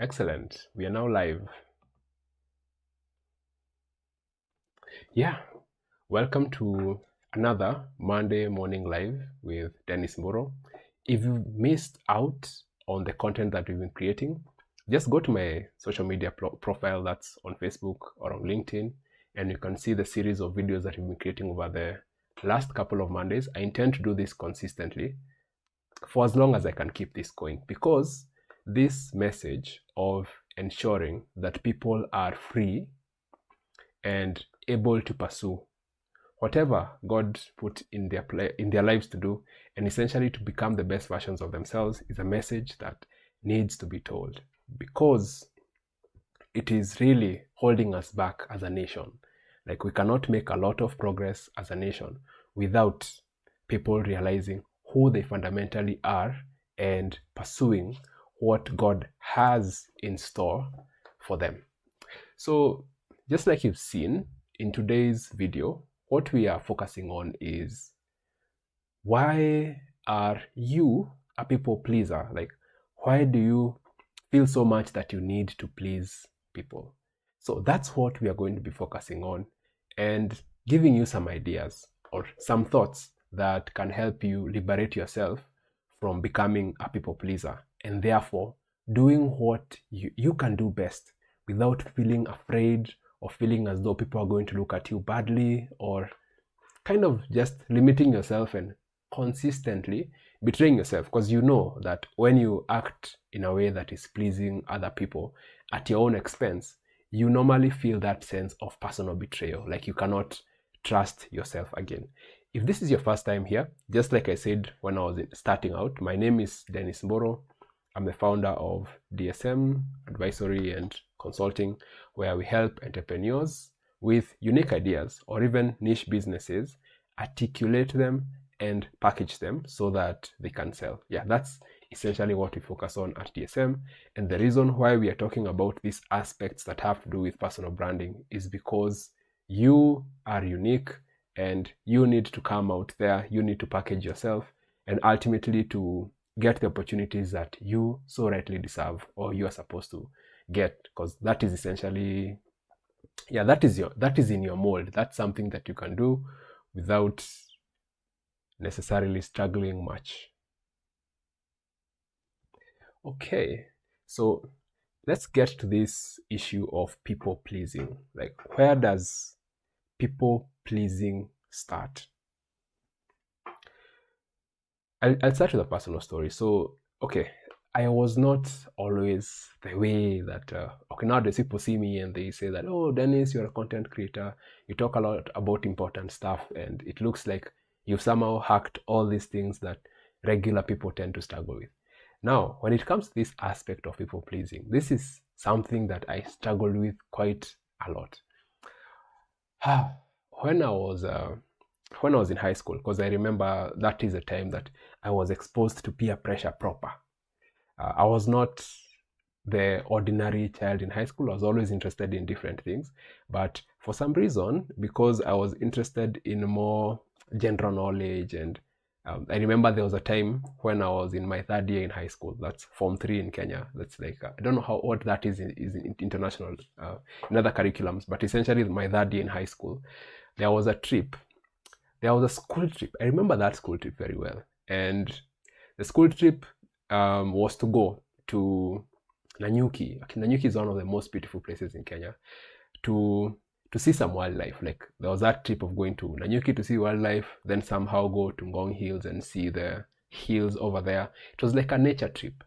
Excellent. We are now live. Yeah. Welcome to another Monday morning live with Dennis Moro. If you missed out on the content that we've been creating, just go to my social media profile that's on Facebook or on LinkedIn, and you can see the series of videos that we've been creating over the last couple of Mondays. I intend to do this consistently for as long as I can keep this going, because this message of ensuring that people are free and able to pursue whatever God put in their lives to do, and essentially to become the best versions of themselves, is a message that needs to be told, because it is really holding us back as a nation. Like, we cannot make a lot of progress as a nation without people realizing who they fundamentally are and pursuing what God has in store for them. So, just like you've seen in today's video, what we are focusing on is, why are you a people pleaser? Like, why do you feel so much that you need to please people? So that's what we are going to be focusing on, and giving you some ideas or some thoughts that can help you liberate yourself from becoming a people pleaser, and therefore doing what you can do best without feeling afraid or feeling as though people are going to look at you badly, or kind of just limiting yourself and consistently betraying yourself, because you know that when you act in a way that is pleasing other people at your own expense, you normally feel that sense of personal betrayal, like you cannot trust yourself again. If this is your first time here, just like I said when I was starting out, my name is Dennis Mboro. I'm the founder of DSM Advisory and Consulting, where we help entrepreneurs with unique ideas or even niche businesses articulate them and package them so that they can sell. Yeah, that's essentially what we focus on at DSM. And the reason why we are talking about these aspects that have to do with personal branding is because you are unique, and you need to come out there, you need to package yourself, and ultimately to get the opportunities that you so rightly deserve, or you are supposed to get, because that is essentially, yeah, that is in your mold. That's something that you can do without necessarily struggling much. Okay, so let's get to this issue of people pleasing. Like, where does people pleasing start? I'll start with a personal story. So, okay, I was not always the way that, okay, nowadays people see me and they say that, oh, Dennis, you're a content creator. You talk a lot about important stuff, and it looks like you've somehow hacked all these things that regular people tend to struggle with. Now, when it comes to this aspect of people pleasing, this is something that I struggled with quite a lot. When I was in high school, because I remember that is a time that I was exposed to peer pressure proper. I was not the ordinary child in high school. I was always interested in different things, but for some reason, because I was interested in more general knowledge, and I remember there was a time when I was in my third year in high school. That's Form 3 in Kenya. That's like, I don't know what that is in international, in other curriculums, but essentially my third year in high school, there was a trip. There was a school trip. I remember that school trip very well. And the school trip was to go to Nanyuki. Nanyuki is one of the most beautiful places in Kenya, to see some wildlife. Like, there was that trip of going to Nanyuki to see wildlife, then somehow go to Ngong Hills and see the hills over there. It was like a nature trip.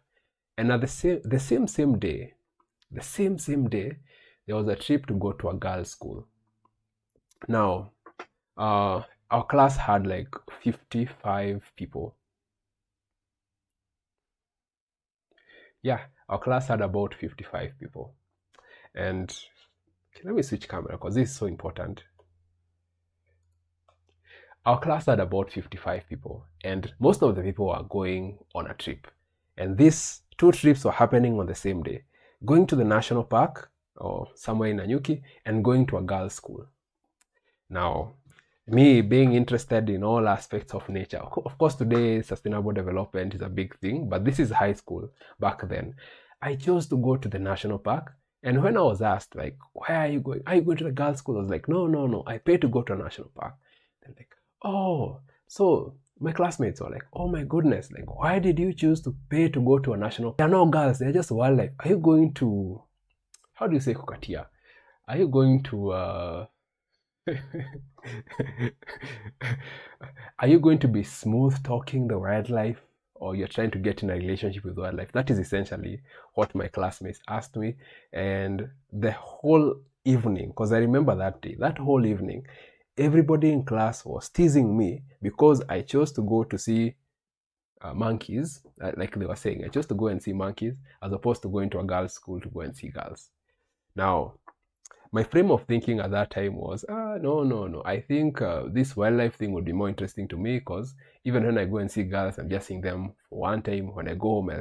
And at the same day, there was a trip to go to a girls' school. Now, our class had like 55 people. Yeah, our class had about 55 people. And okay, let me switch camera because this is so important. Our class had about 55 people, and most of the people were going on a trip. And these two trips were happening on the same day, going to the national park or somewhere in Nanyuki, and going to a girls' school. Now, me being interested in all aspects of nature, of course today sustainable development is a big thing, but this is high school. Back then, I chose to go to the national park. And when I was asked, like, where are you going? Are you going to the girls' school? I was like, no, I pay to go to a national park. They're like, oh, so my classmates were like, oh my goodness, like, why did you choose to pay to go to a national park? They're not girls, they're just wildlife. Are you going to, how do you say kukatia? Are you going to, are you going to be smooth talking the wildlife, or you're trying to get in a relationship with wildlife? That is essentially what my classmates asked me. And the whole evening, because I remember that day, that whole evening, everybody in class was teasing me because I chose to go to see monkeys, like they were saying. I chose to go and see monkeys as opposed to going to a girls' school to go and see girls. Now, my frame of thinking at that time was, no. I think this wildlife thing would be more interesting to me, because even when I go and see girls, I'm just seeing them for one time. When I go home, I'll